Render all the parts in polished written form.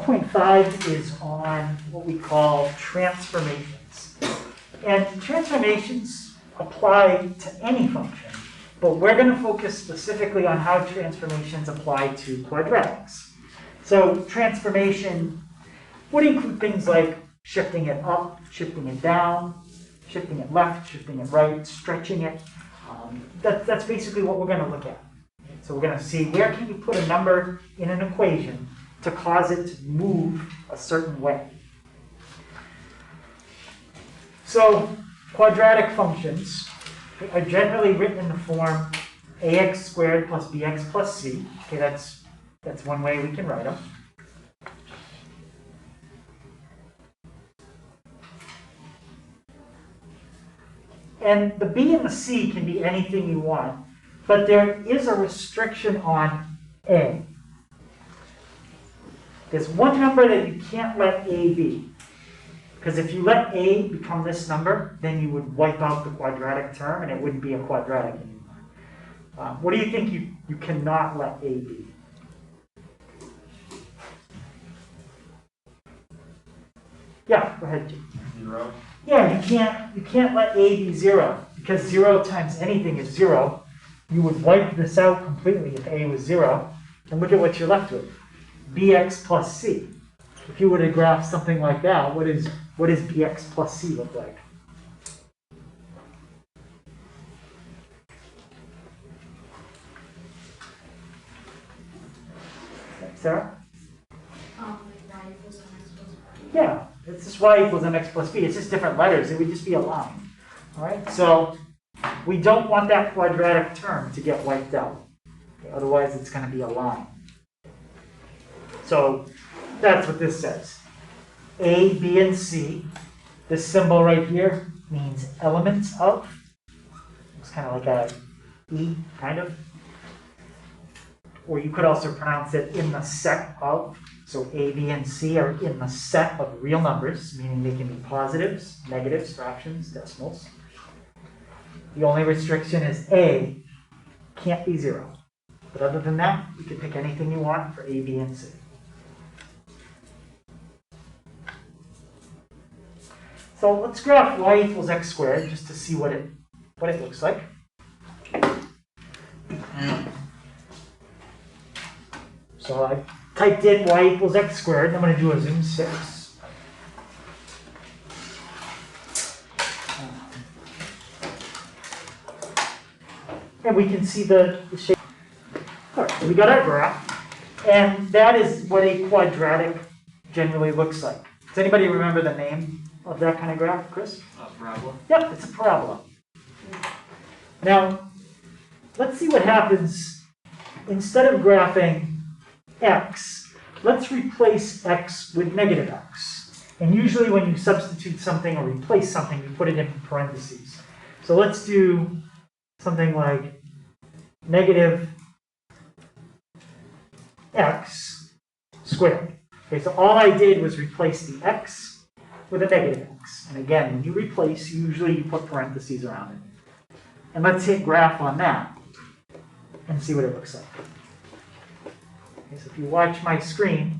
12.5 is on what we call transformations. And transformations apply to any function, but we're going to focus specifically on how transformations apply to quadratics. So transformation would include things like shifting it up, shifting it down, shifting it left, shifting it right, stretching it. That's basically what we're going to look at. So we're going to see where can you put a number in an equation to cause it to move a certain way. So quadratic functions are generally written in the form ax squared plus bx plus c. Okay, that's one way we can write them. And the b and the c can be anything you want, but there is a restriction on a. There's one number that you can't let a be. Because if you let a become this number, then you would wipe out the quadratic term and it wouldn't be a quadratic anymore. What do you think you cannot let a be? Yeah, go ahead, Jim. 0. Yeah, you can't let a be 0, because 0 times anything is 0. You would wipe this out completely if a was 0. And look at what you're left with. Bx plus c. If you were to graph something like that, what does bx plus c look like? Sarah? Yeah, it's just y equals mx plus b. It's just different letters. It would just be a line. All right, so we don't want that quadratic term to get wiped out. Okay, otherwise, it's going to be a line. So that's what this says. A, B, and C. This symbol right here means elements of. It's kind of like a E, kind of. Or you could also pronounce it in the set of. So A, B, and C are in the set of real numbers, meaning they can be positives, negatives, fractions, decimals. The only restriction is A can't be 0. But other than that, you can pick anything you want for A, B, and C. So let's graph y equals x squared just to see what it looks like. So I typed in y equals x squared, and I'm going to do a zoom 6. And we can see the shape. All right, so we got our graph, and that is what a quadratic generally looks like. Does anybody remember the name of that kind of graph, Chris? Parabola? Yep, it's a parabola. Now, let's see what happens. Instead of graphing x, let's replace x with negative x. And usually when you substitute something or replace something, you put it in parentheses. So let's do something like negative x squared. Okay, so all I did was replace the x with a negative x. And again, when you replace, usually you put parentheses around it. And let's hit graph on that and see what it looks like. Okay, so if you watch my screen,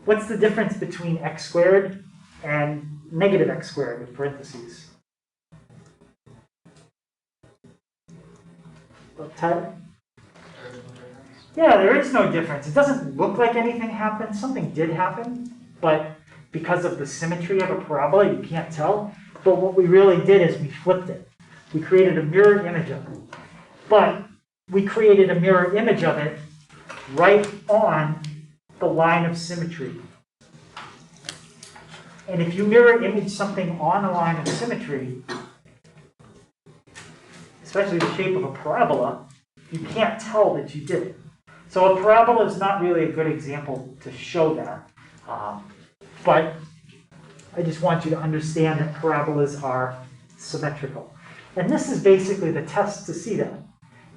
what's the difference between x squared and negative x squared with parentheses? What, Tyler? Yeah, there is no difference. It doesn't look like anything happened. Something did happen, but because of the symmetry of a parabola, you can't tell. But what we really did is we flipped it. We created a mirror image of it. But we created a mirror image of it right on the line of symmetry. And if you mirror image something on a line of symmetry, especially the shape of a parabola, you can't tell that you did it. So a parabola is not really a good example to show that. But I just want you to understand that parabolas are symmetrical. And this is basically the test to see that.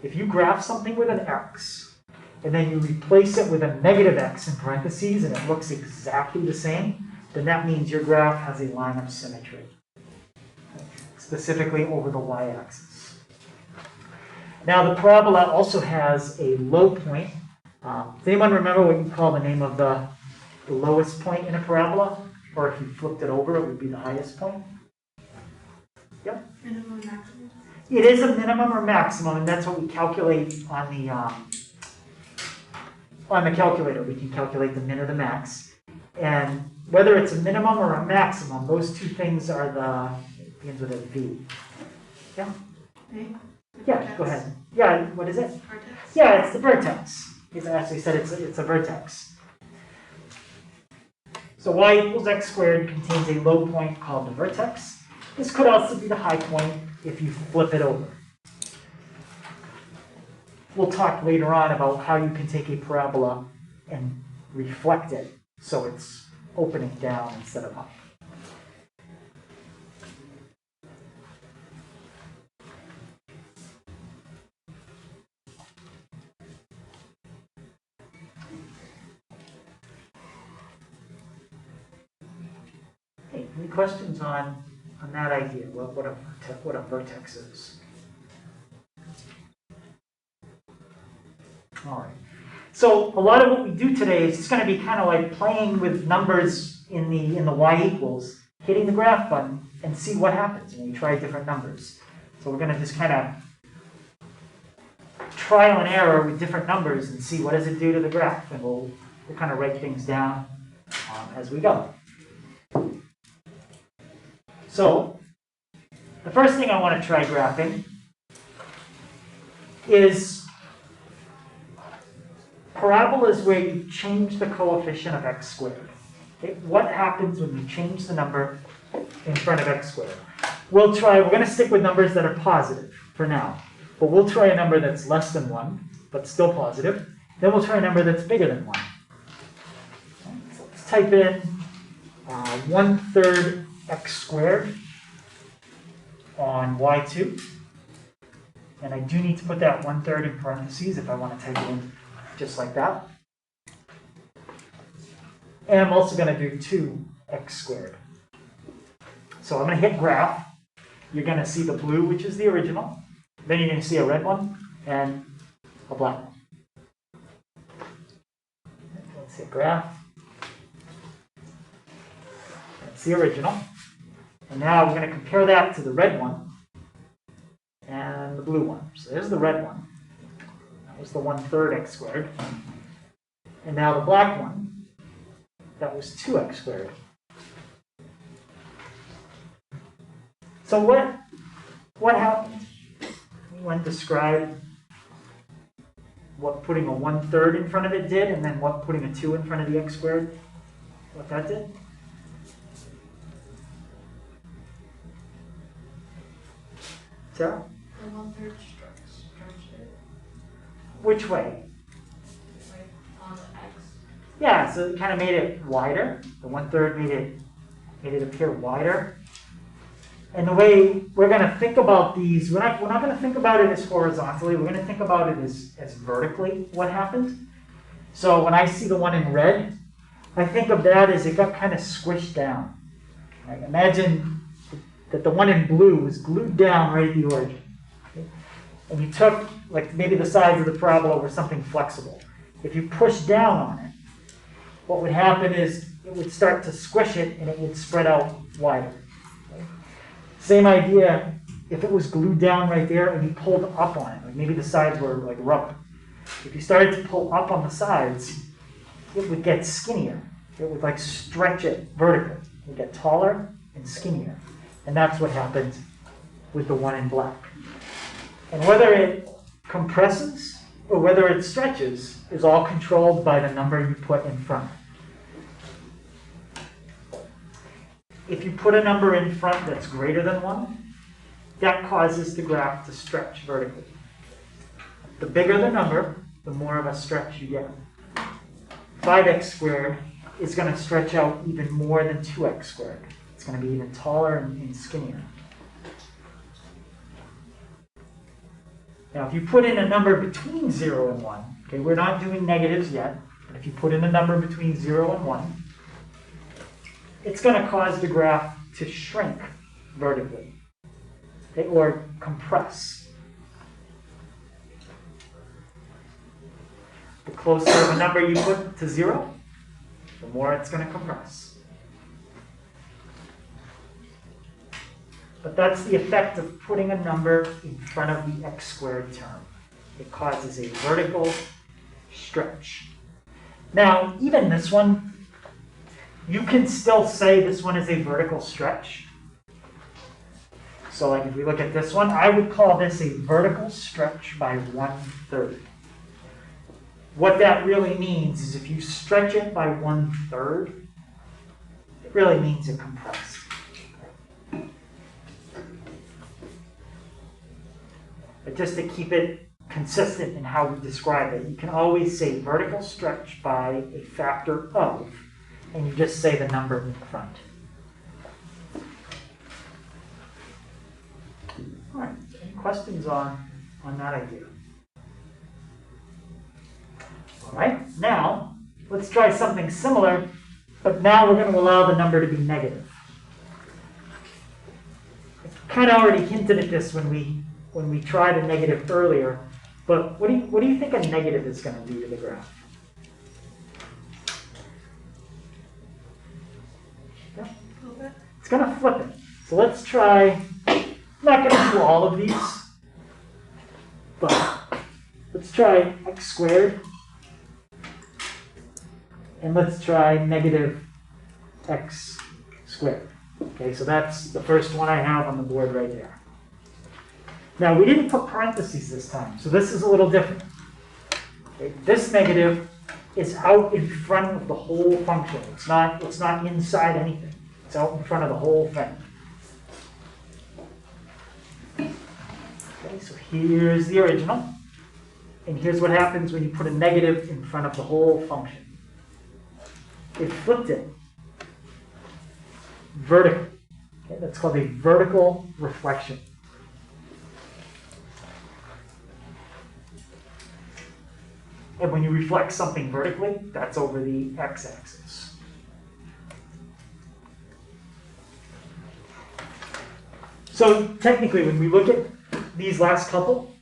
If you graph something with an x, and then you replace it with a negative x in parentheses, and it looks exactly the same, then that means your graph has a line of symmetry, specifically over the y-axis. Now the parabola also has a low point. Does anyone remember what you call the name of the the lowest point in a parabola, or if you flipped it over, it would be the highest point. Yep. Minimum and maximum. It is a minimum or maximum, and that's what we calculate on the calculator. We can calculate the min or the max. And whether it's a minimum or a maximum, those two things are it begins with a V. Yeah? Okay. Yeah, go ahead. Yeah, what is it? Vertex. Yeah, it's the vertex. It actually said it's a vertex. So y equals x squared contains a low point called the vertex. This could also be the high point if you flip it over. We'll talk later on about how you can take a parabola and reflect it so it's opening down instead of up. Hey, any questions on that idea, what a vertex is? All right. So a lot of what we do today is just going to be kind of like playing with numbers in the y equals, hitting the graph button, and see what happens when you try different numbers. So we're going to just kind of trial and error with different numbers and see what does it do to the graph, and we'll kind of write things down as we go. So the first thing I want to try graphing is parabolas where you change the coefficient of x squared. Okay? What happens when you change the number in front of x squared? We're going to stick with numbers that are positive for now, but we'll try a number that's less than 1, but still positive. Then we'll try a number that's bigger than 1. Okay? So let's type in 1/3 x squared on y2. And I do need to put that 1/3 in parentheses if I want to type it in just like that. And I'm also going to do 2x squared. So I'm going to hit graph. You're going to see the blue, which is the original. Then you're going to see a red one and a black one. Let's hit graph. That's the original. And now we're going to compare that to the red one and the blue one. So there's the red one. That was the 1/3 x squared. And now the black one, that was 2x squared. So what happened? Anyone describe what putting a 1/3 in front of it did, and then what putting a 2 in front of the x squared, what that did? Sarah? The 1/3 stretched it. Which way? Like on the x. Yeah, so it kind of made it wider. The 1/3 made it appear wider. And the way we're going to think about these, we're not going to think about it as horizontally. We're going to think about it as vertically what happened. So when I see the one in red, I think of that as it got kind of squished down. Right? Imagine that the one in blue was glued down right at the origin. Okay? And you took, like maybe the sides of the parabola were something flexible. If you push down on it, what would happen is it would start to squish it and it would spread out wider. Okay? Same idea if it was glued down right there and you pulled up on it, like maybe the sides were like rubber. If you started to pull up on the sides, it would get skinnier. It would like stretch it vertically. It would get taller and skinnier. And that's what happened with the one in black. And whether it compresses or whether it stretches is all controlled by the number you put in front. If you put a number in front that's greater than 1, that causes the graph to stretch vertically. The bigger the number, the more of a stretch you get. 5x squared is going to stretch out even more than 2x squared. It's going to be even taller and skinnier. Now, if you put in a number between 0 and 1, okay, we're not doing negatives yet, but if you put in a number between 0 and 1, it's going to cause the graph to shrink vertically, okay, or compress. The closer of a number you put to 0, the more it's going to compress. But that's the effect of putting a number in front of the x squared term. It causes a vertical stretch. Now, even this one, you can still say this one is a vertical stretch. So like if we look at this one, I would call this a vertical stretch by 1/3. What that really means is if you stretch it by 1/3, it really means it compressed. But just to keep it consistent in how we describe it, you can always say vertical stretch by a factor of, and you just say the number in front. All right, any questions on that idea? All right, now let's try something similar, but now we're going to allow the number to be negative. I kind of already hinted at this when we tried a negative earlier, but what do you think a negative is going to do to the graph? Yeah. It's going to flip it. So let's try, I'm not going to do all of these, but let's try x squared, and let's try negative x squared. Okay, so that's the first one I have on the board right there. Now, we didn't put parentheses this time, so this is a little different. Okay, this negative is out in front of the whole function. It's not inside anything. It's out in front of the whole thing. Okay, so here's the original. And here's what happens when you put a negative in front of the whole function. It flipped it vertically. Okay, that's called a vertical reflection. And when you reflect something vertically, that's over the x-axis. So technically, when we look at these last couple,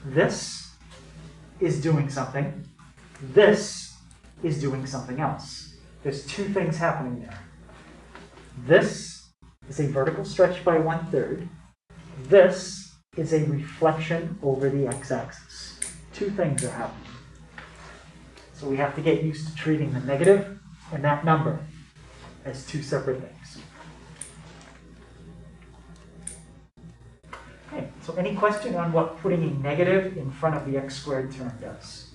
this is doing something. This is doing something else. There's two things happening there. This is a vertical stretch by 1/3. This is a reflection over the x-axis. Two things are happening. So we have to get used to treating the negative and that number as two separate things. Okay, so any question on what putting a negative in front of the x squared term does?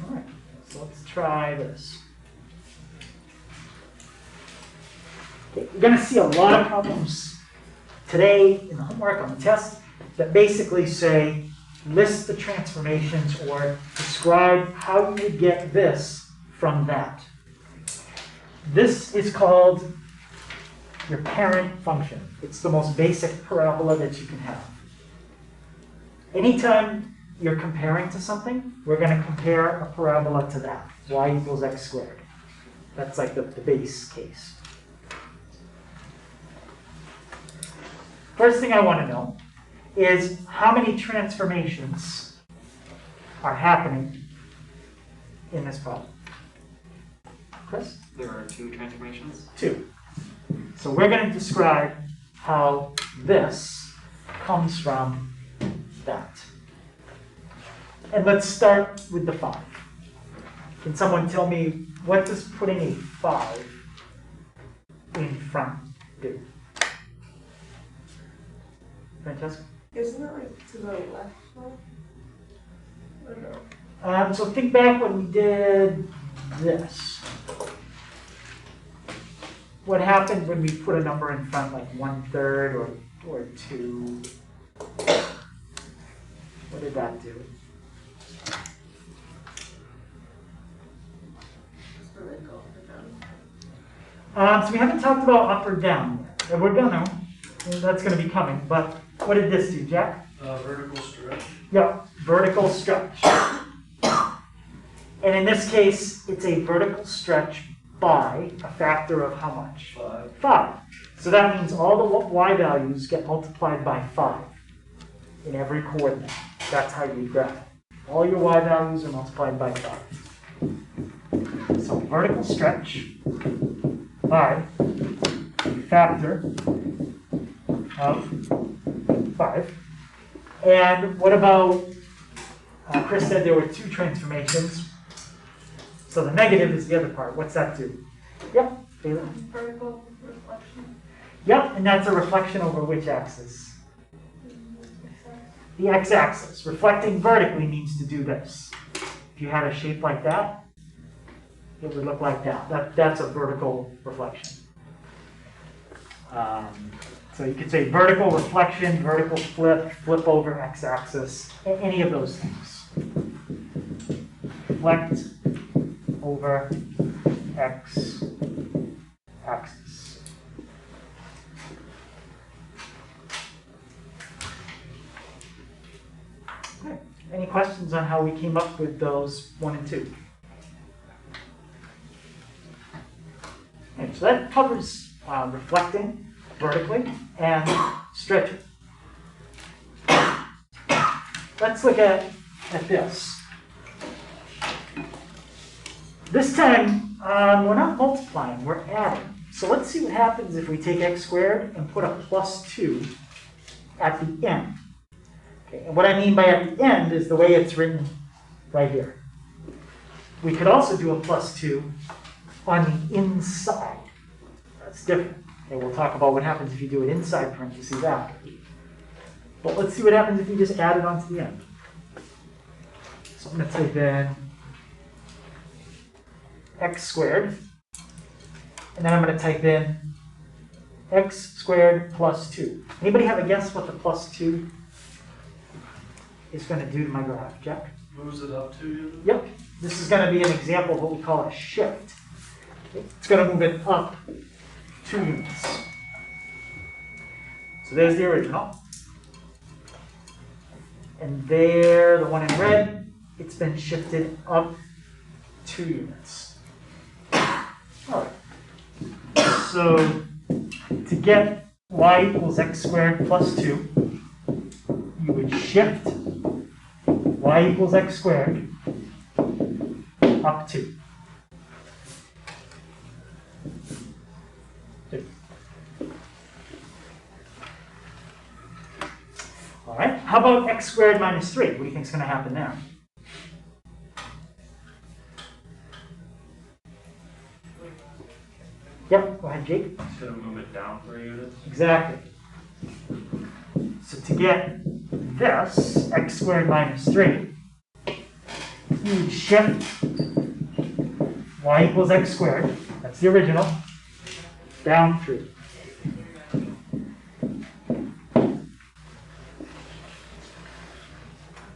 All right, so let's try this. Okay, you're going to see a lot of problems today in the homework on the test that basically say, list the transformations or describe how you would get this from that. This is called your parent function. It's the most basic parabola that you can have. Anytime you're comparing to something, we're going to compare a parabola to that, y equals x squared. That's like the base case. First thing I want to know is how many transformations are happening in this problem. Chris? There are 2 transformations. 2. So we're going to describe how this comes from that. And let's start with the 5. Can someone tell me, what does putting a 5 in front do? Francesca? Isn't it like to the left though? Or no? So think back when we did this. What happened when we put a number in front, like 1/3 or 2? What did that do? So they go up or down. So we haven't talked about up or down yet. And we're gonna. That's gonna be coming. But what did this do, Jack? Vertical stretch. Yep, vertical stretch. And in this case, it's a vertical stretch by a factor of how much? 5. 5. So that means all the y values get multiplied by 5 in every coordinate. That's how you graph it. All your y values are multiplied by 5. So vertical stretch by a factor of 5. And what about, Chris said there were 2 transformations. So the negative is the other part. What's that do? Yep. Vertical reflection. Yep, and that's a reflection over which axis? The x-axis. Reflecting vertically means to do this. If you had a shape like that, it would look like that. That's a vertical reflection. So you could say vertical reflection, vertical flip, flip over x-axis, any of those things. Reflect over x-axis. Okay. Any questions on how we came up with those 1 and 2? Okay, so that covers reflecting vertically and stretching. Let's look at this. This time, we're not multiplying, we're adding. So let's see what happens if we take x squared and put a plus 2 at the end. Okay, and what I mean by at the end is the way it's written right here. We could also do a plus 2 on the inside. That's different. Okay, we'll talk about what happens if you do it inside parentheses after. But let's see what happens if you just add it onto the end. So I'm going to type in x squared, and then I'm going to type in x squared plus 2. Anybody have a guess what the plus 2 is going to do to my graph? Jack? Moves it up to? Yep. This is going to be an example of what we call a shift. It's going to move it up 2 units. So there's the original. And there, the one in red, it's been shifted up 2 units. All right. So to get y equals x squared plus 2, you would shift y equals x squared up 2. All right, how about x squared minus 3? What do you think is going to happen there? Yep, go ahead, Jake. It's going to move it down 3 units. Exactly. So to get this, x squared minus 3, you would shift y equals x squared, that's the original, down 3.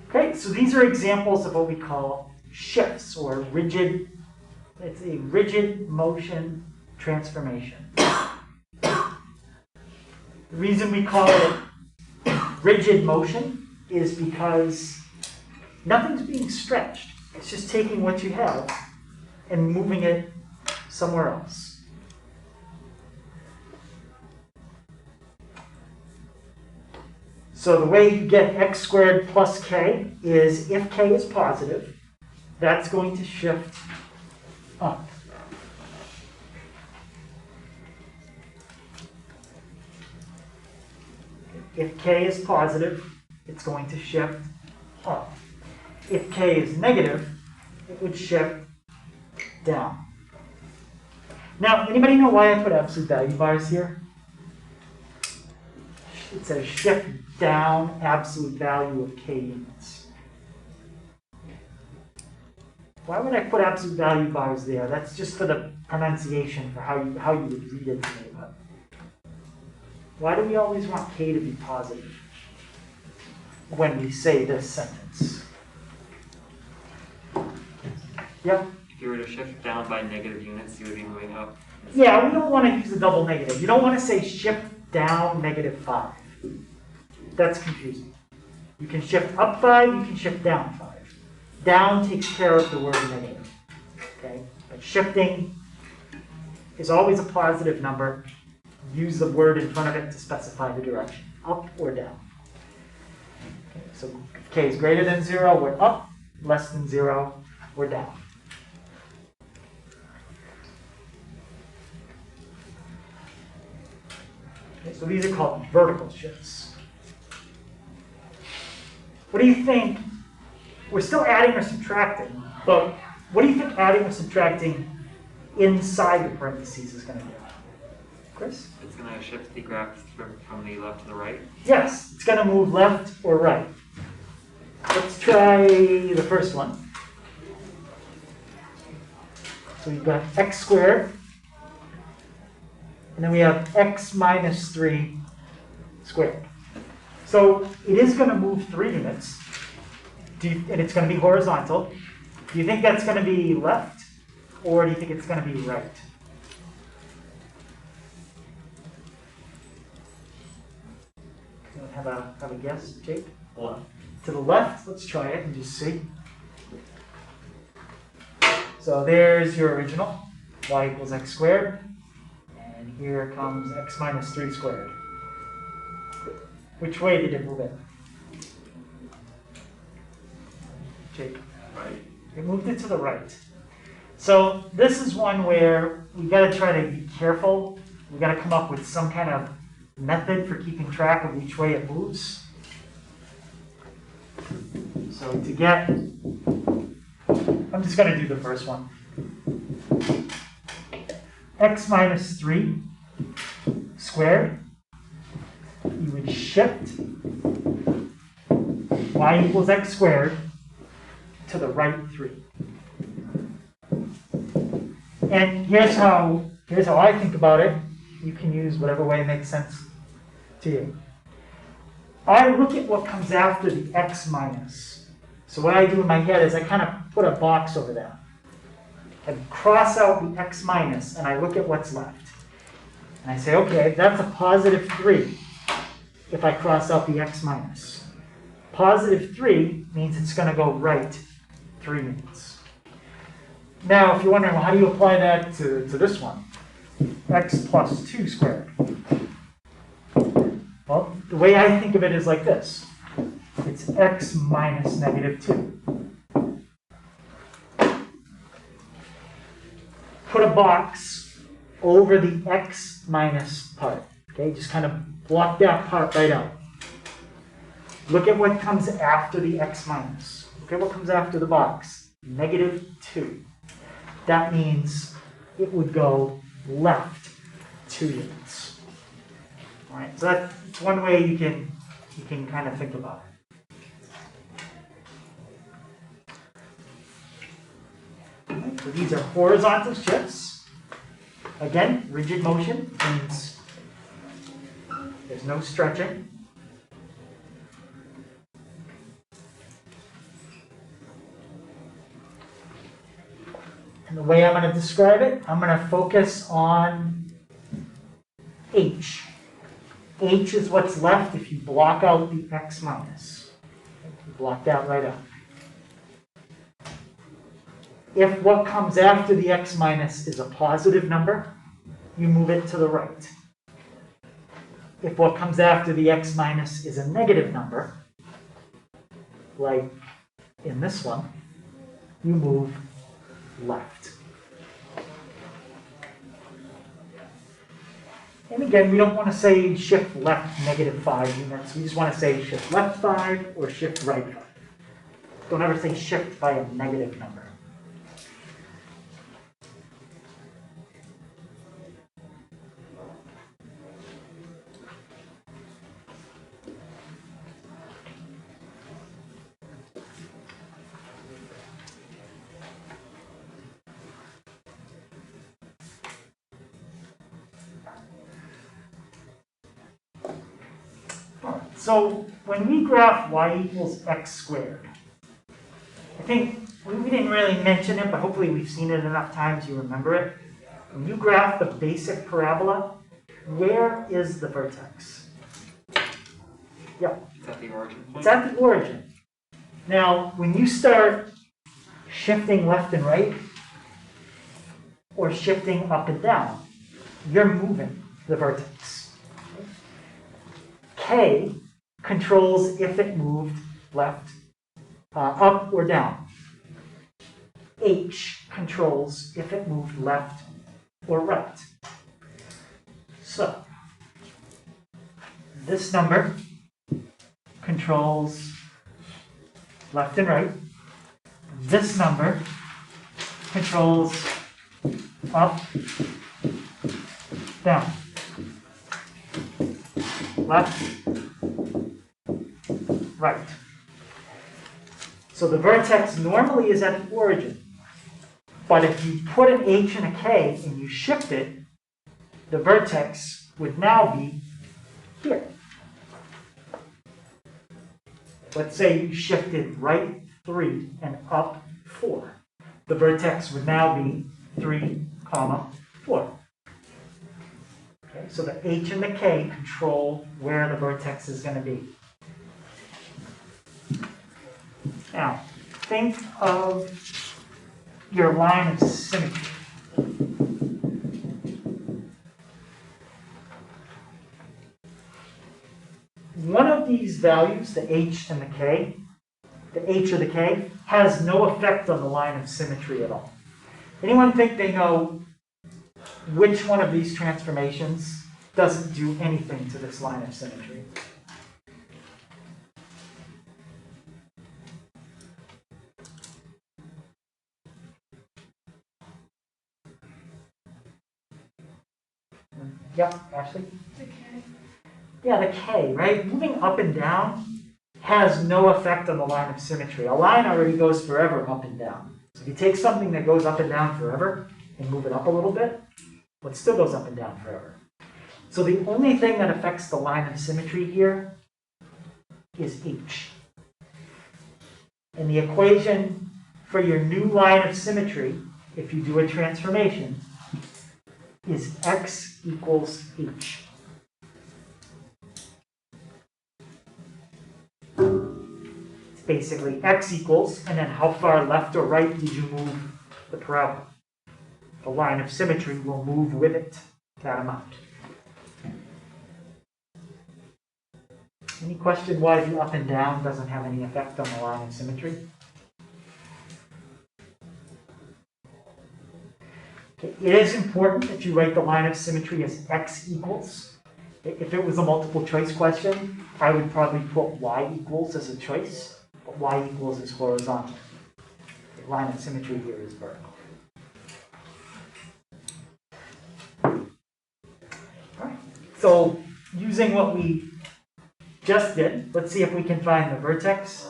Okay, so these are examples of what we call shifts or rigid, it's a rigid motion transformation. The reason we call it rigid motion is because nothing's being stretched. It's just taking what you have and moving it somewhere else. So the way you get x squared plus k is if k is positive, that's going to shift up. If k is positive, it's going to shift up. If k is negative, it would shift down. Now, anybody know why I put absolute value bars here? It says shift down absolute value of k units. Why would I put absolute value bars there? That's just for the pronunciation, for how you would read it today. But why do we always want k to be positive when we say this sentence? Yep. If you were to shift down by negative units, you would be moving up. Yeah, we don't want to use the double negative. You don't want to say shift down -5. That's confusing. You can shift up 5, you can shift down 5. Down takes care of the word negative. Okay? But shifting is always a positive number. Use the word in front of it to specify the direction, up or down. Okay, so k is greater than 0, we're up. Less than 0, we're down. Okay, so these are called vertical shifts. What do you think? We're still adding or subtracting, but what do you think adding or subtracting inside the parentheses is going to do? Chris? It's going to shift the graph from the left to the right. Yes, it's going to move left or right. Let's try the first one. So we've got x squared, and then we have x minus 3 squared. So it is going to move 3 units, and it's going to be horizontal. Do you think that's going to be left, or do you think it's going to be right? Have a guess, Jake? Left. To the left, let's try it and just see. So there's your original, y equals x squared, and here comes x minus 3 squared. Which way did it move it? Jake? Right. It moved it to the right. So this is one where we got to try to be careful. We got to come up with some kind of method for keeping track of which way it moves. So to get, I'm just going to do the first one. X minus 3 squared. You would shift y equals x squared to the right 3. And here's how I think about it. You can use whatever way makes sense to you. I look at what comes after the x minus. So what I do in my head is I kind of put a box over that. I cross out the x minus and I look at what's left. And I say, okay, that's a positive 3 if I cross out the x minus. Positive 3 means it's going to go right 3 units. Now, if you're wondering, well, how do you apply that to this one? X plus 2 squared. Well, the way I think of it is like this. It's x minus negative 2. Put a box over the x minus part. Okay, just kind of block that part right out. Look at what comes after the x minus. Look at what comes after the box. Negative 2. That means it would go left 2 units. All right, so that's one way you can kind of think about it. All right, so these are horizontal shifts. Again, rigid motion means there's no stretching. And the way I'm going to describe it, I'm going to focus on h. H is what's left if you block out the x minus. You block that right out. If what comes after the x minus is a positive number, you move it to the right. If what comes after the x minus is a negative number, like in this one, you move left. And again, we don't want to say shift left negative 5 units. We just want to say shift left 5 or shift right 5. Don't ever say shift by a negative number. So when we graph y equals x squared, I think we didn't really mention it, but hopefully we've seen it enough times you remember it. When you graph the basic parabola, where is the vertex? Yeah. It's at the origin point. It's at the origin. Now, when you start shifting left and right, or shifting up and down, you're moving the vertex. K controls if it moved left up or down. H controls if it moved left or right. So, this number controls left and right. This number controls up, down, left, right. So the vertex normally is at the origin, but if you put an H and a K and you shift it, the vertex would now be here. Let's say you shifted right 3 and up 4. The vertex would now be 3, 4. Okay, so the H and the K control where the vertex is going to be. Now, think of your line of symmetry. One of these values, the H and the K, the H or the K, has no effect on the line of symmetry at all. Anyone think they know which one of these transformations doesn't do anything to this line of symmetry? Yep, Ashley? The K. Yeah, the K, right? Moving up and down has no effect on the line of symmetry. A line already goes forever up and down. So if you take something that goes up and down forever and move it up a little bit, well, it still goes up and down forever. So the only thing that affects the line of symmetry here is H. And the equation for your new line of symmetry, if you do a transformation, is x equals h. It's basically x equals, and then how far left or right did you move the parabola? The line of symmetry will move with it, that amount. Any question why the up and down doesn't have any effect on the line of symmetry? Okay, it is important that you write the line of symmetry as x equals. If it was a multiple choice question, I would probably put y equals as a choice, but y equals is horizontal. The line of symmetry here is vertical. All right, so using what we just did, let's see if we can find the vertex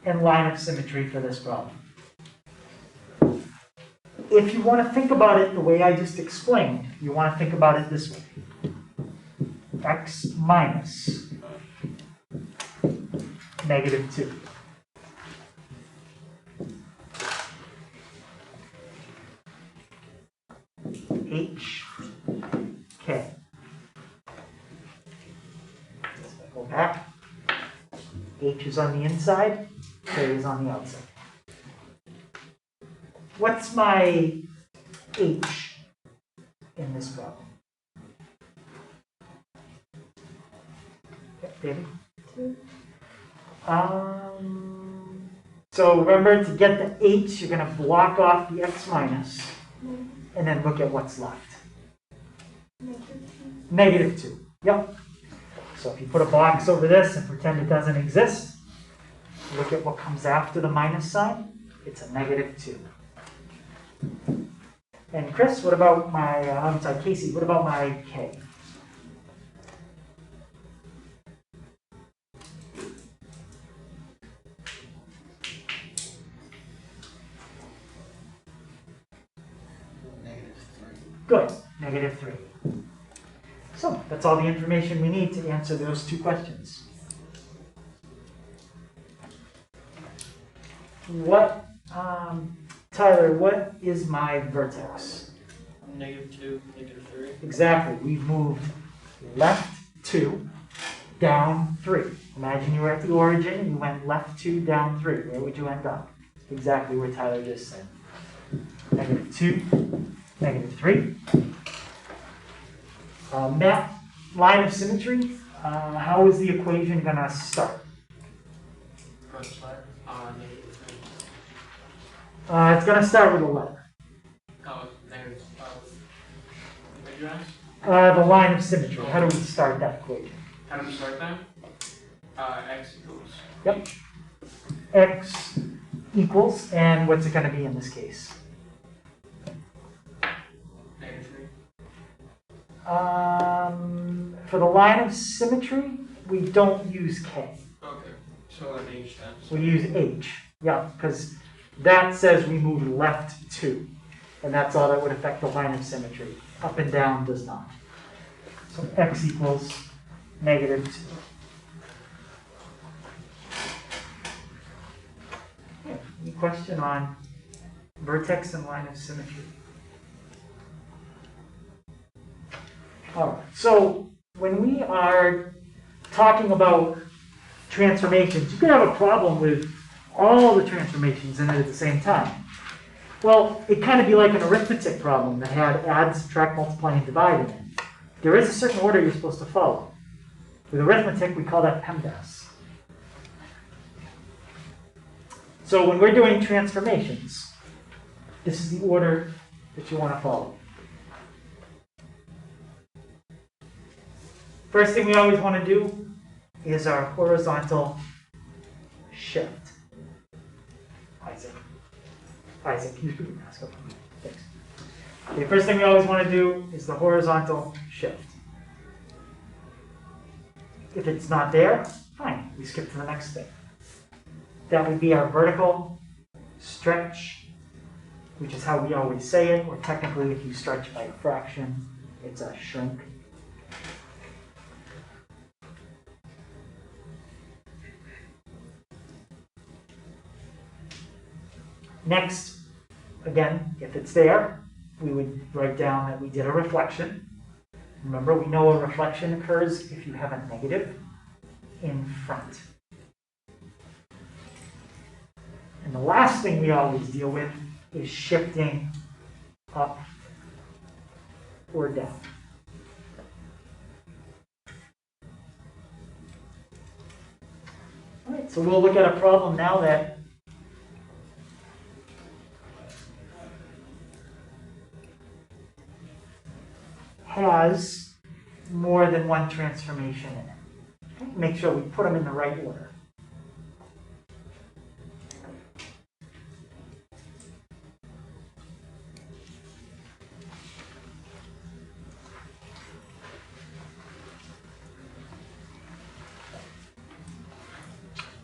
and line of symmetry for this problem. If you want to think about it the way I just explained, you want to think about it this way. X minus -2. H, K. Go back. H is on the inside, K is on the outside. What's my H in this problem? Okay, David? 2. So remember, to get the H, you're going to block off the X minus, and then look at what's left. -2. Yep. So if you put a box over this and pretend it doesn't exist, look at what comes after the minus sign. It's a -2. And Chris, what about my, I'm sorry, Casey, what about my K? Good, -3. So that's all the information we need to answer those two questions. What, Tyler, what is my vertex? -2, -3. Exactly, we've moved left 2, down 3. Imagine you were at the origin and you went left 2, down 3. Where would you end up? Exactly where Tyler just said. -2, -3. That line of symmetry, how is the equation going to start? Front side on It's going to start with a letter. Oh, negative, what you asked? The line of symmetry. How do we start that equation? How do we start that? X equals. Yep. X equals, and what's it going to be in this case? Negative 3. For the line of symmetry, we don't use K. Okay, so an H then. We use H. Yeah, because that says we move left 2. And that's all that would affect the line of symmetry. Up and down does not. So X equals negative 2. Yeah, any question on vertex and line of symmetry? All right, so when we are talking about transformations, you can have a problem with all the transformations in it at the same time. Well, it kind of be like an arithmetic problem that had add, subtract, multiply, and divide in it. There is a certain order you're supposed to follow. With arithmetic, we call that PEMDAS. So when we're doing transformations, this is the order that you want to follow. First thing we always want to do is our horizontal shift. Isaac, can you repeat that? Thanks. Okay, first thing we always want to do is the horizontal shift. If it's not there, fine, we skip to the next thing. That would be our vertical stretch, which is how we always say it, or technically if you stretch by a fraction, it's a shrink. Next, again, if it's there, we would write down that we did a reflection. Remember, we know a reflection occurs if you have a negative in front. And the last thing we always deal with is shifting up or down. All right, so we'll look at a problem now that has more than one transformation in it. Okay? Make sure we put them in the right order.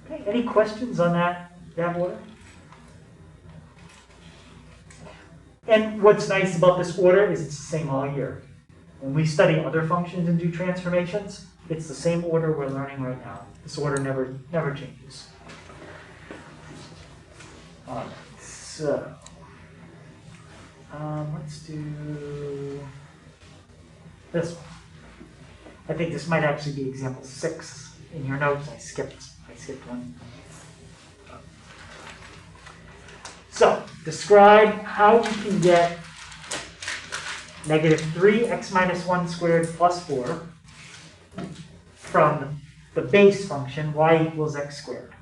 Okay, any questions on that order? And what's nice about this order is it's the same all year. When we study other functions and do transformations, it's the same order we're learning right now. This order never changes. All right, so let's do this one. I think this might actually be example 6 in your notes. I skipped one. So describe how you can get negative 3x minus 1 squared plus 4 from the base function y equals x squared.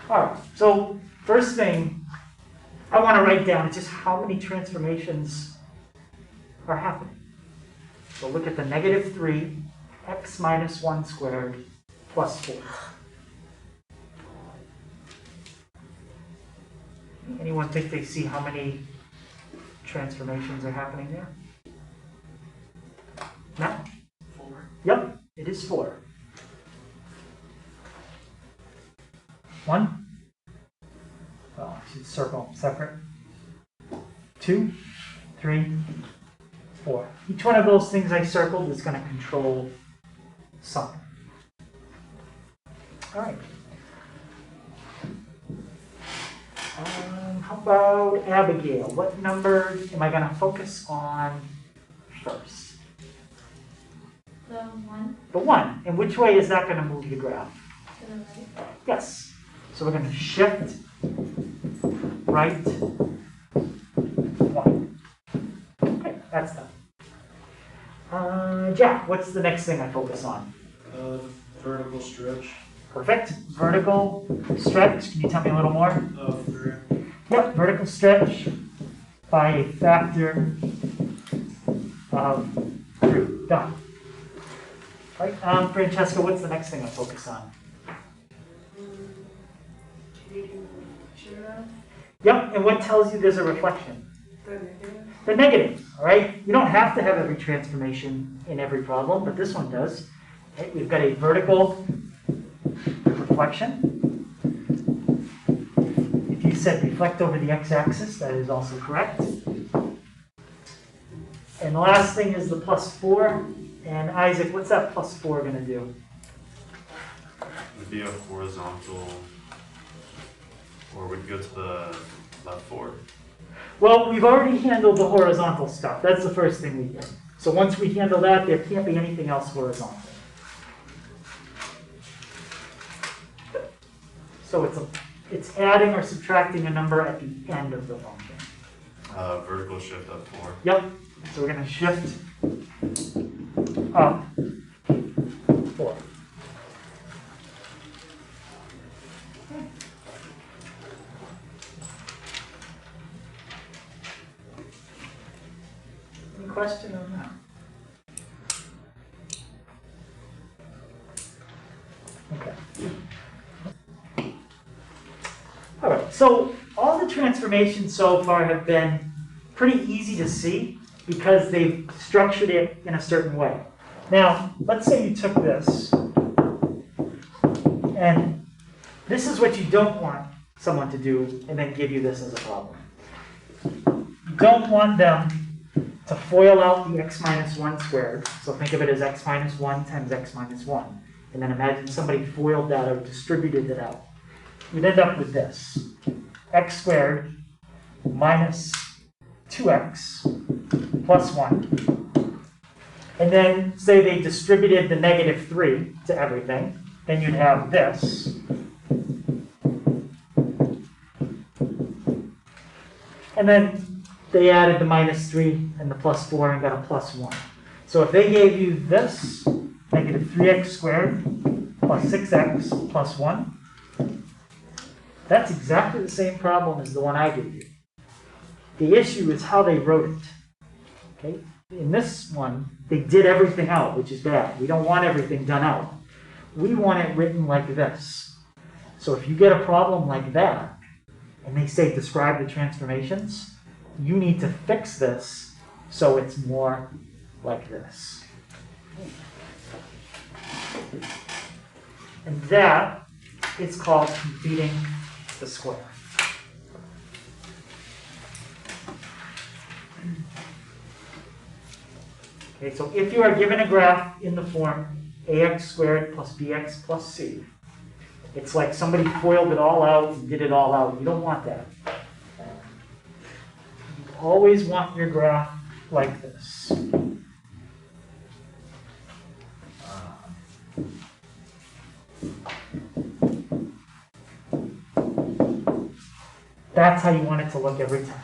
All right, so first thing I want to write down is just how many transformations are happening. So look at the negative 3x minus 1 squared plus 4. Anyone think they see how many transformations are happening there? No? 4. Yep, it is 4. 1. Well, I should circle them separate. 2, 3, 4. Each one of those things I circled is going to control something. All right. How about Abigail? What number am I going to focus on first? The 1 The 1. And which way is that going to move the graph? to the right. Yes. So we're going to shift right 1. Okay, that's done. Jack, what's the next thing I focus on? Vertical stretch. Perfect. Vertical stretch, can you tell me a little more? Of 3. Yep, vertical stretch by a factor of 3. Done. Right, Francesca, what's the next thing I focus on? Yep, and what tells you there's a reflection? The negative. The negative, all right? You don't have to have every transformation in every problem, but this one does. Right? We've got a vertical reflection. If you said reflect over the x-axis, that is also correct. And the last thing is the +4. And Isaac, what's that +4 going to do? Would be a horizontal, or would go to the left 4. Well, we've already handled the horizontal stuff. That's the first thing we did. So once we handle that, there can't be anything else horizontal. So it's adding or subtracting a number at the end of the function. Vertical shift up 4. Yep. So we're going to shift up 4. Any question on that? Okay. All right, so all the transformations so far have been pretty easy to see because they've structured it in a certain way. Now, let's say you took this, and this is what you don't want someone to do, and then give you this as a problem. You don't want them to FOIL out the x minus 1 squared, so think of it as x minus 1 times x minus 1, and then imagine somebody FOILed that or distributed it out. You'd end up with this, x squared minus 2x plus 1. And then say they distributed the -3 to everything, then you'd have this. And then they added the -3 and the +4 and got a +1. So if they gave you this, -3x squared plus 6x plus 1, that's exactly the same problem as the one I gave you. The issue is how they wrote it. Okay? In this one, they did everything out, which is bad. We don't want everything done out. We want it written like this. So if you get a problem like that, and they say describe the transformations, you need to fix this so it's more like this. And that is called completing the square. Okay, so if you are given a graph in the form ax squared plus bx plus c, it's like somebody FOILed it all out and did it all out. You don't want that. You always want your graph like this. That's how you want it to look every time.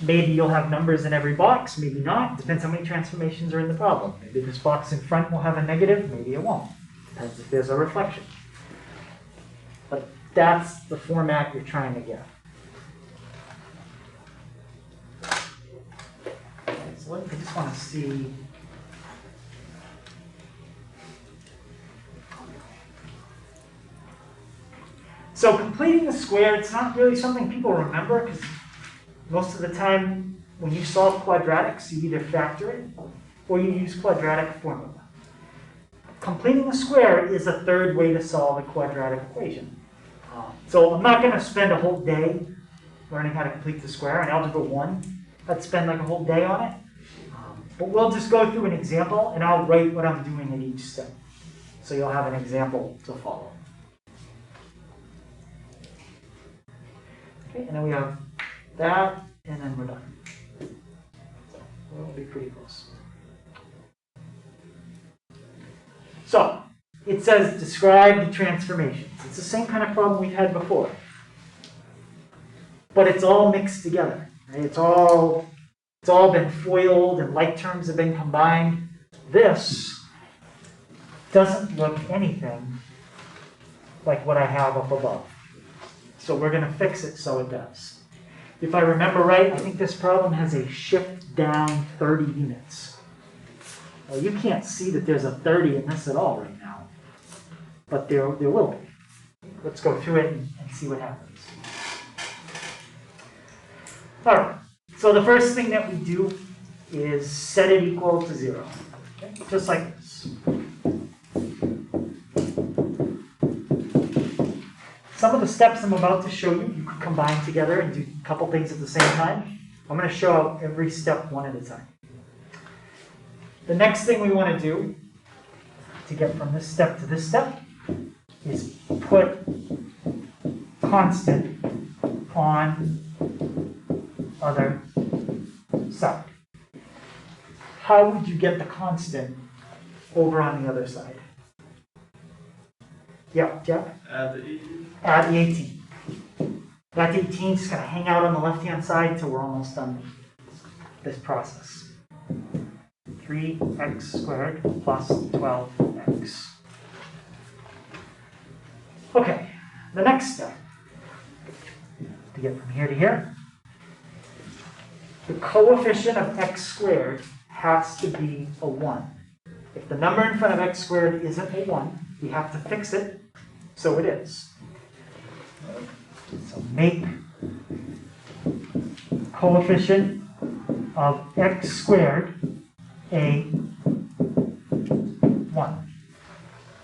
Maybe you'll have numbers in every box, maybe not. Depends how many transformations are in the problem. Maybe this box in front will have a negative, maybe it won't. Depends if there's a reflection. But that's the format you're trying to get. Okay, so I just want to see. So completing the square, it's not really something people remember because most of the time when you solve quadratics, you either factor it or you use quadratic formula. Completing the square is a third way to solve a quadratic equation. So I'm not going to spend a whole day learning how to complete the square. In Algebra 1, I'd spend like a whole day on it. But we'll just go through an example and I'll write what I'm doing in each step. So you'll have an example to follow. Okay, and then we have that, and then we're done. So we'll be pretty close. So it says describe the transformations. It's the same kind of problem we've had before, but it's all mixed together. Right? It's all been FOILed, and like terms have been combined. This doesn't look anything like what I have up above. So we're going to fix it so it does. If I remember right, I think this problem has a shift down 30 units. Well, you can't see that there's a 30 in this at all right now, but there will be. Let's go through it and see what happens. All right, so the first thing that we do is set it equal to 0, okay? Just like this. Some of the steps I'm about to show you, you can combine together and do a couple things at the same time. I'm going to show out every step one at a time. The next thing we want to do to get from this step to this step is put constant on other side. How would you get the constant over on the other side? Yeah, Jeff? Add the 18. Add the 18. That 18 is just going to hang out on the left-hand side till we're almost done with this process. 3x squared plus 12x. Okay, the next step, to get from here to here, the coefficient of x squared has to be a 1. If the number in front of x squared isn't a 1, we have to fix it so it is. So make coefficient of x squared a 1.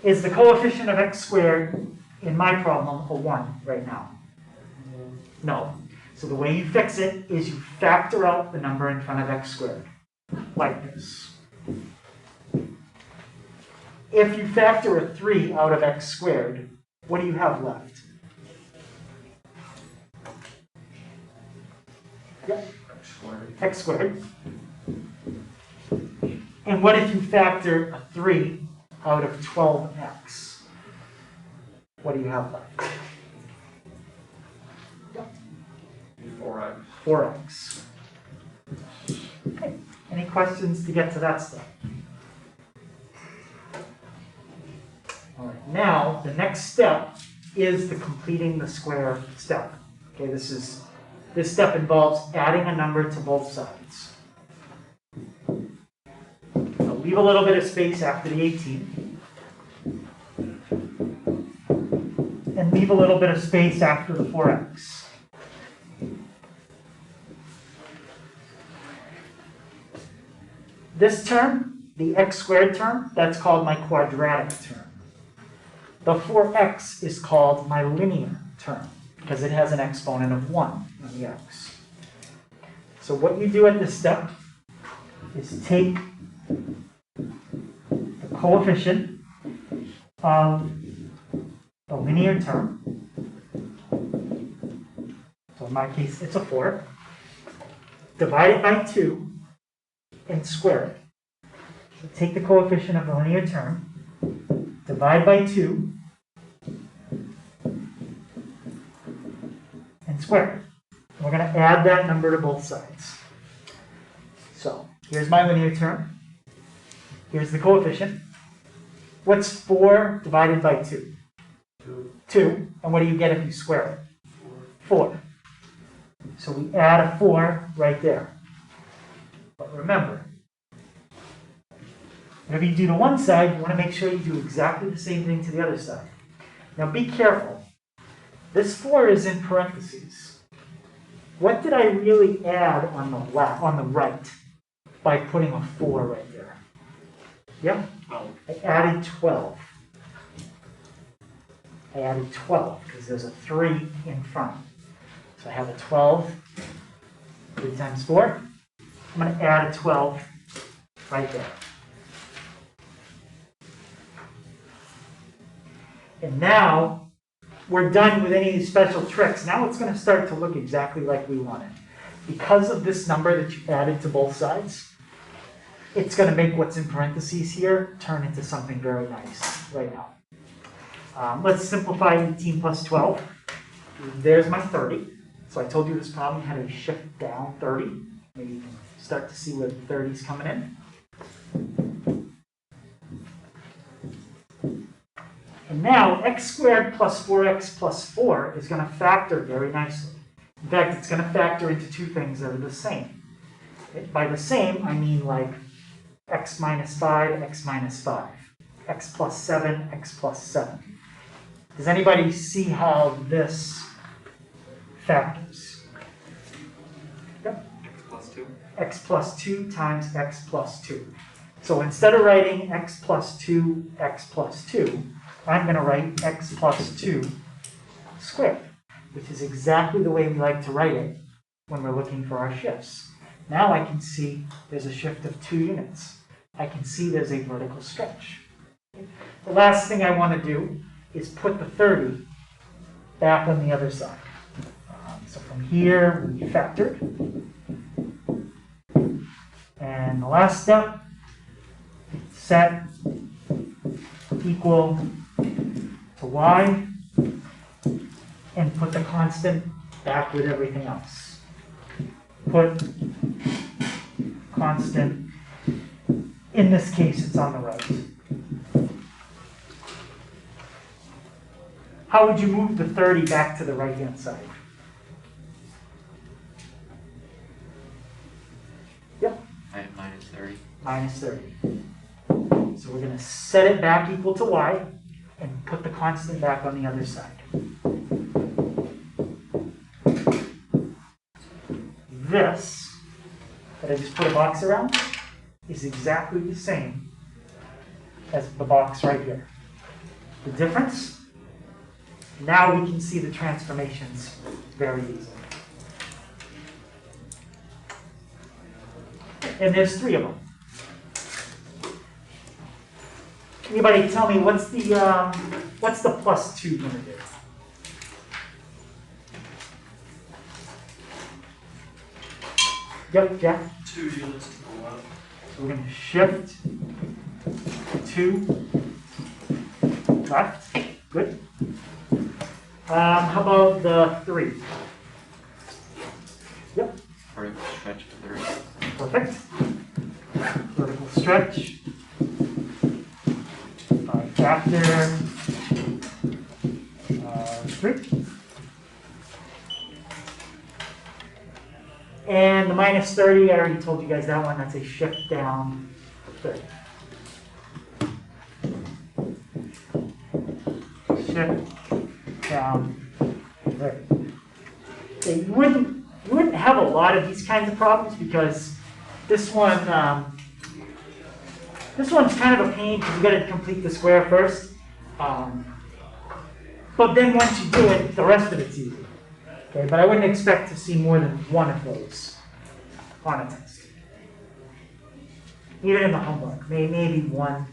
Is the coefficient of x squared in my problem a 1 right now? No. So the way you fix it is you factor out the number in front of x squared, like this. If you factor a 3 out of x squared, what do you have left? Yeah. X squared. And what if you factor a 3 out of 12x? What do you have left? 4x. 4x. Okay. Any questions to get to that step? All right. Now, the next step is the completing the square step. Okay, this step involves adding a number to both sides. So leave a little bit of space after the 18. And leave a little bit of space after the 4x. This term, the x squared term, that's called my quadratic term. The 4x is called my linear term because it has an exponent of 1 on the x. So what you do at this step is take the coefficient of the linear term. So in my case, it's a 4. Divide it by 2 and square it. So take the coefficient of the linear term, divide by 2, and square it. And we're going to add that number to both sides. So here's my linear term. Here's the coefficient. What's 4 divided by 2? 2. And what do you get if you square it? 4. So we add a 4 right there. But remember, whatever you do to one side, you want to make sure you do exactly the same thing to the other side. Now be careful. This 4 is in parentheses. What did I really add on the left, on the right, by putting a 4 right there? Yeah? 12. I added 12. I added 12 because there's a 3 in front. So I have a 12, 3 times 4. I'm going to add a 12 right there. And now we're done with any of these special tricks. Now it's going to start to look exactly like we want it. Because of this number that you added to both sides, it's going to make what's in parentheses here turn into something very nice right now. Let's simplify 18 plus 12. There's my 30. So I told you this problem had a shift down 30. Maybe you can start to see where the 30 is coming in. And now x squared plus 4x plus 4 is going to factor very nicely. In fact, it's going to factor into two things that are the same. By the same, I mean like x minus 5, x minus 5, x plus 7, x plus 7. Does anybody see how this factors? Yep. X plus 2. X plus 2 times x plus 2. So instead of writing x plus 2, x plus 2, I'm going to write x plus 2 squared, which is exactly the way we like to write it when we're looking for our shifts. Now I can see there's a shift of 2 units. I can see there's a vertical stretch. The last thing I want to do is put the 30 back on the other side. So from here, we factored. And the last step, set equal to y, and put the constant back with everything else. Put constant, in this case, it's on the right. How would you move the 30 back to the right-hand side? Yep. Minus 30. Minus 30. So we're going to set it back equal to y and put the constant back on the other side. This, that I just put a box around, is exactly the same as the box right here. The difference? Now we can see the transformations very easily. And there's 3 of them. Anybody tell me what's the plus 2 going to do? Yep, Jack? 2 units to go up. So we're going to shift 2 left. Good. How about the 3? Yep. Vertical stretch to 3. Perfect. Vertical stretch. Factor 3. And the minus 30, I already told you guys that one. That's a shift down 30. Shift down 30. So you wouldn't have a lot of these kinds of problems because this one's kind of a pain because you got to complete the square first. But then once you do it, the rest of it's easy. Okay, but I wouldn't expect to see more than one of those on a test. Even in the homework, maybe one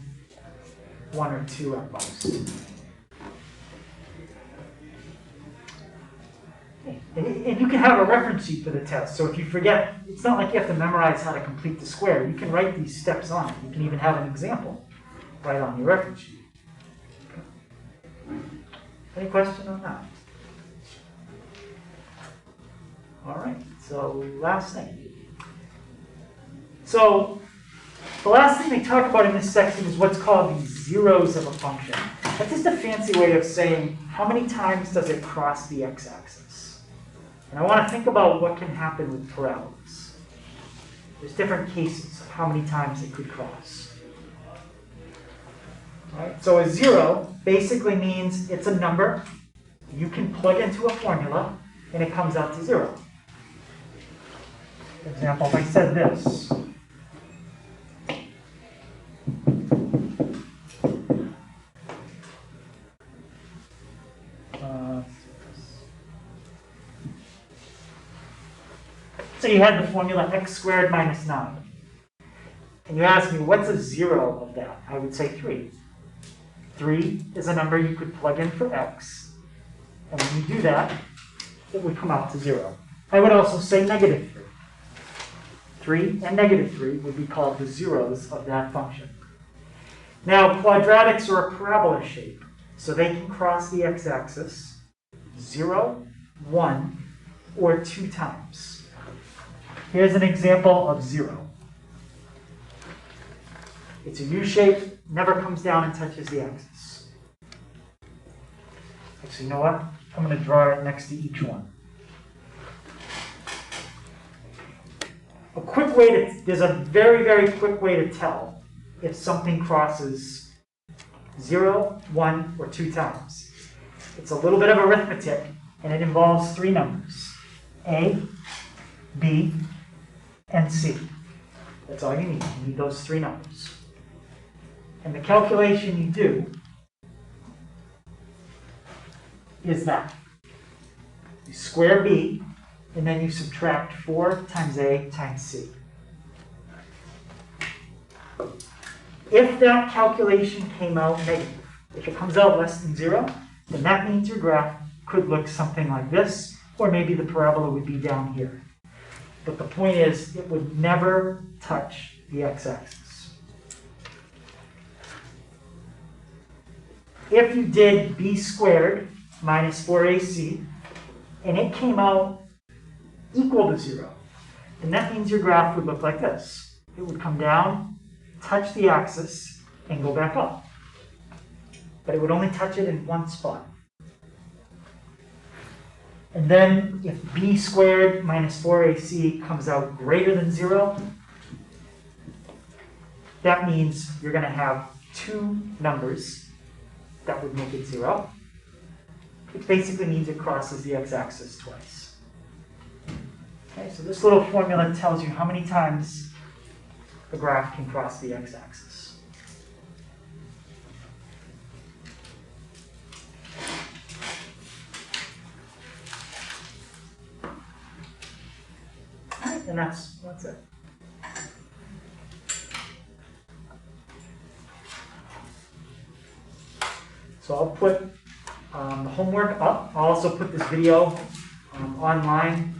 or 2 at most. And you can have a reference sheet for the test. So if you forget, it's not like you have to memorize how to complete the square. You can write these steps on it. You can even have an example right on your reference sheet. Any question on that? All right, so last thing. So the last thing they talk about in this section is what's called the zeros of a function. That's just a fancy way of saying how many times does it cross the x-axis. And I want to think about what can happen with parabolas. There's different cases of how many times it could cross. All right, so a 0 basically means it's a number you can plug into a formula and it comes out to 0. For example, if I said this, so you had the formula x squared minus 9. And you ask me, what's a 0 of that? I would say 3. 3 is a number you could plug in for x. And when you do that, it would come out to 0. I would also say negative 3. 3 and negative 3 would be called the zeros of that function. Now, quadratics are a parabola shape, so they can cross the x-axis 0, 1, or 2 times. Here's an example of 0. It's a U shape, never comes down and touches the axis. Actually, you know what? I'm going to draw it next to each one. A quick way to, there's a very, very quick way to tell if something crosses 0, 1, or 2 times. It's a little bit of arithmetic, and it involves 3 numbers. A, B, and C. That's all you need. You need those 3 numbers. And the calculation you do is that. You square B, and then you subtract 4 times A times C. If that calculation came out negative, if it comes out less than 0, then that means your graph could look something like this, or maybe the parabola would be down here. But the point is, it would never touch the x-axis. If you did b squared minus 4ac, and it came out equal to 0, then that means your graph would look like this. It would come down, touch the axis, and go back up. But it would only touch it in one spot. And then if b squared minus 4ac comes out greater than 0, that means you're going to have 2 numbers that would make it 0. It basically means it crosses the x-axis twice. Okay, so this little formula tells you how many times the graph can cross the x-axis. All right, and that's it. So I'll put the homework up. I'll also put this video online.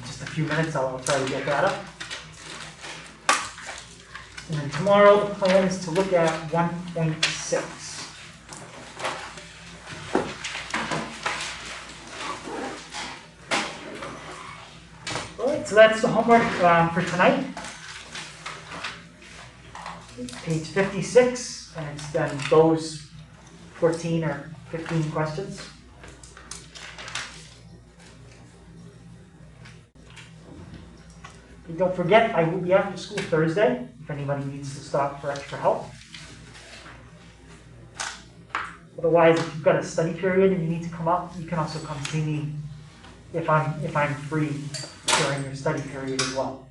Just a few minutes, I'll try to get that up. And then tomorrow the plan is to look at 1.6. All right, so that's the homework for tonight. Page 56, and it's then those 14 or 15 questions. And don't forget, I will be after school Thursday if anybody needs to stop for extra help. Otherwise, if you've got a study period and you need to come up, you can also come see me if I'm free during your study period as well.